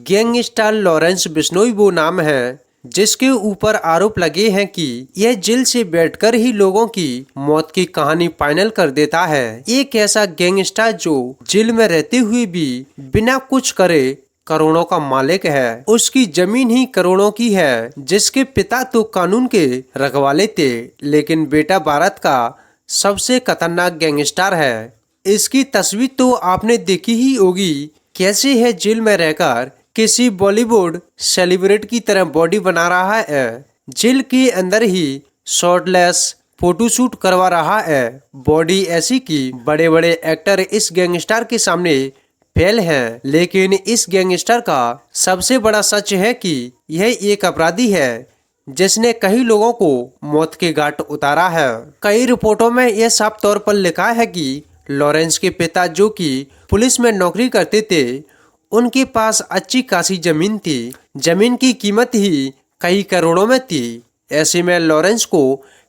Gangster Lawrence Bishnoi वो नाम है जिसके ऊपर आरोप लगे हैं कि यह जेल से बैठकर ही लोगों की मौत की कहानी फाइनल कर देता है। एक ऐसा गैंगस्टर जो जेल में रहते हुए भी बिना कुछ करे करोड़ों का मालिक है। उसकी जमीन ही करोड़ों की है, जिसके पिता तो कानून के रखवाले थे, लेकिन बेटा भारत का सबसे खतरनाक गैंगस्टर है। इसकी तस्वीर तो आपने देखी ही होगी, कैसे है जेल में रहकर किसी बॉलीवुड सेलिब्रिटी की तरह बॉडी बना रहा है। जेल के अंदर ही शॉर्टलेस फोटोशूट करवा रहा है। बॉडी ऐसी कि बड़े बड़े एक्टर इस गैंगस्टर के सामने फेल हैं। लेकिन इस गैंगस्टर का सबसे बड़ा सच है कि यह एक अपराधी है जिसने कई लोगों को मौत के घाट उतारा है। कई रिपोर्टों में यह साफ तौर पर लिखा है कि लॉरेंस के पिता, जो कि पुलिस में नौकरी करते थे, उनके पास अच्छी खासी जमीन थी। जमीन की कीमत ही कई करोड़ों में थी। ऐसे में लॉरेंस को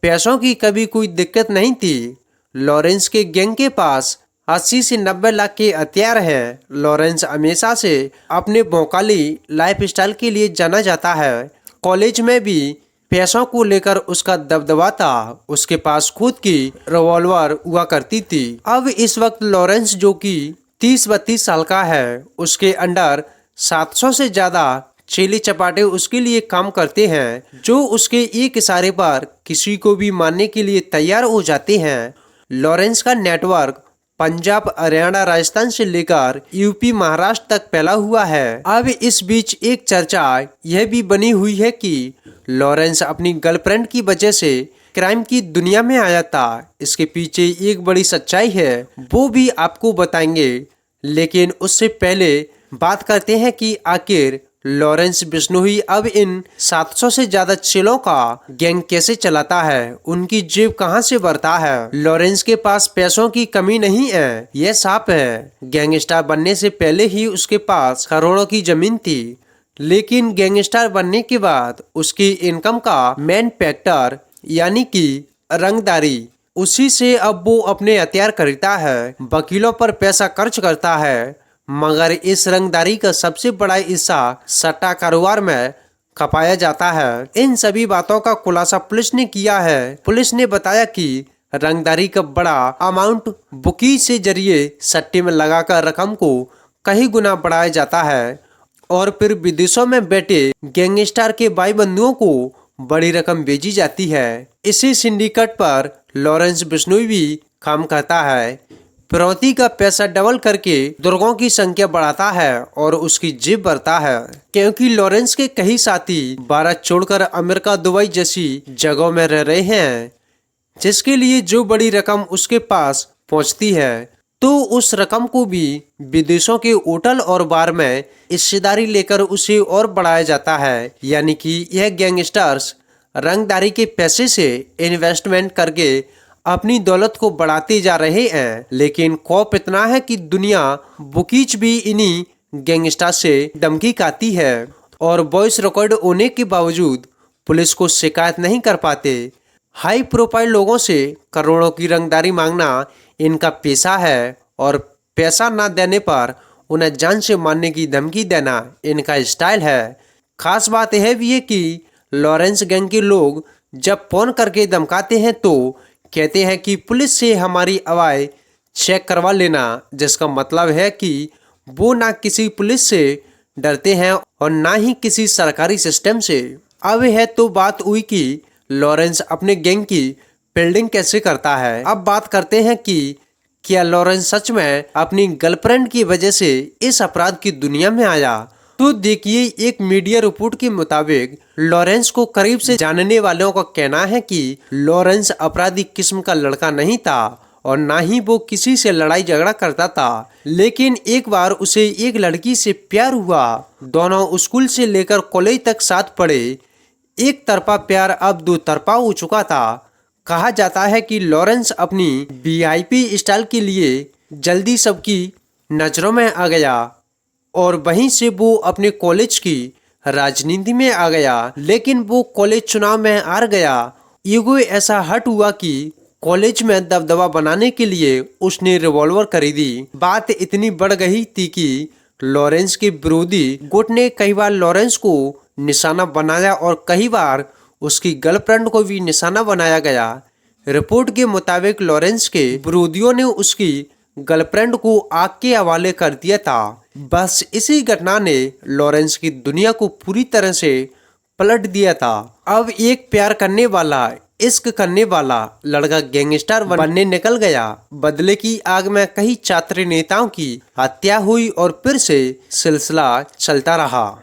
पैसों की कभी कोई दिक्कत नहीं थी। लॉरेंस के गैंग के पास 80 से 90 लाख के हथियार हैं। लॉरेंस हमेशा से अपने भौकाली लाइफस्टाइल के लिए जाना जाता है। कॉलेज में भी पैसों को लेकर उसका दबदबा था। उसके पास खुद की रिवॉल्वर हुआ करती थी। अब इस वक्त लॉरेंस, जो कि 30-32 साल का है, उसके अंडर 700 से ज्यादा चेले चपाटे उसके लिए काम करते हैं, जो उसके एक इशारे पर किसी को भी मारने के लिए तैयार हो जाते हैं। लॉरेंस का नेटवर्क पंजाब, हरियाणा, राजस्थान से लेकर यूपी, महाराष्ट्र तक फैला हुआ है। अब इस बीच एक चर्चा यह भी बनी हुई है कि लॉरेंस अपनी गर्लफ्रेंड की वजह से क्राइम की दुनिया में आया था। इसके पीछे एक बड़ी सच्चाई है, वो भी आपको बताएंगे। लेकिन उससे पहले बात करते हैं कि आखिर लॉरेंस बिश्नोई अब इन 700 से ज्यादा चेलों का गैंग कैसे चलाता है, उनकी जेब कहां से भरता है। लॉरेंस के पास पैसों की कमी नहीं है, यह साफ है। गैंगस्टर बनने से पहले ही उसके पास करोड़ों की जमीन थी, लेकिन गैंगस्टर बनने के बाद उसकी इनकम का मेन फैक्टर यानी कि रंगदारी, उसी से अब वो अपने हथियार खरीदता है, वकीलों पर पैसा खर्च करता है। मगर इस रंगदारी का सबसे बड़ा हिस्सा सट्टा कारोबार में खपाया जाता है। इन सभी बातों का खुलासा पुलिस ने किया है। पुलिस ने बताया कि रंगदारी का बड़ा अमाउंट बुकी से जरिए सट्टे में लगाकर रकम को कई गुना बढ़ाया जाता है और फिर विदेशों में बैठे गैंगस्टर के भाई बंधुओं को बड़ी रकम भेजी जाती है। इसी सिंडिकेट पर लॉरेंस बिश्नोई भी काम करता है। फिरौती का पैसा डबल करके दुर्गों की संख्या बढ़ाता है और उसकी जेब भरता है, क्योंकि लॉरेंस के कई साथी भारत छोड़कर अमेरिका, दुबई जैसी जगहों में रह रहे हैं, जिसके लिए जो बड़ी रकम उसके पास पहुंचती है तो उस रकम को भी विदेशों के होटल और बार में हिस्सेदारी लेकर उसे और बढ़ाया जाता है। यानी कि यह गैंगस्टर्स रंगदारी के पैसे से इन्वेस्टमेंट करके अपनी दौलत को बढ़ाते जा रहे हैं। लेकिन खौफ इतना है कि दुनिया बुकीज भी इन्हीं गैंगस्टर से धमकी खाती है और वॉइस रिकॉर्ड होने के बावजूद पुलिस को शिकायत नहीं कर पाते। हाई प्रोफाइल लोगों से करोड़ों की रंगदारी मांगना इनका पेशा है और पैसा ना देने पर उन्हें जान से मारने की धमकी देना इनका स्टाइल है। खास बात यह भी है कि लॉरेंस गैंग के लोग जब फोन करके धमकाते हैं तो कहते हैं कि पुलिस से हमारी आवाज़ चेक करवा लेना, जिसका मतलब है कि वो ना किसी पुलिस से डरते हैं और ना ही किसी सरकारी सिस्टम से। अब है तो बात हुई कि लॉरेंस अपने गैंग की बिल्डिंग कैसे करता है। अब बात करते हैं कि क्या लॉरेंस सच में अपनी गर्लफ्रेंड की वजह से इस अपराध की दुनिया में आया। तो देखिए, एक मीडिया रिपोर्ट के मुताबिक लॉरेंस को करीब से जानने वालों का कहना है कि लॉरेंस अपराधी किस्म का लड़का नहीं था और ना ही वो किसी से लड़ाई झगड़ा करता था। लेकिन एक बार उसे एक लड़की से प्यार हुआ। दोनों स्कूल से लेकर कॉलेज तक साथ पढ़े। एक तरफा प्यार अब दो तरफा हो चुका था। कहा जाता है कि लॉरेंस अपनी वीआईपी स्टाइल के लिए जल्दी सबकी नजरों में आ गया और वहीं से वो अपने कॉलेज की राजनीति में आ गया। लेकिन वो कॉलेज चुनाव में हार गया। ईगो ऐसा हट हुआ कि कॉलेज में दबदबा बनाने के लिए उसने रिवॉल्वर खरीदी। बात इतनी बढ़ गई थी कि लॉरेंस के विरोधी गुट ने कई बार लॉरेंस को निशाना बनाया और कई बार उसकी गर्लफ्रेंड को भी निशाना बनाया गया। रिपोर्ट के मुताबिक लॉरेंस के विरोधियों ने उसकी गर्लफ्रेंड को आग के हवाले कर दिया था। बस इसी घटना ने लॉरेंस की दुनिया को पूरी तरह से पलट दिया था। अब एक प्यार करने वाला, इश्क करने वाला लड़का गैंगस्टर बनने निकल गया। बदले की आग में कई छात्र नेताओं की हत्या हुई और फिर से सिलसिला चलता रहा।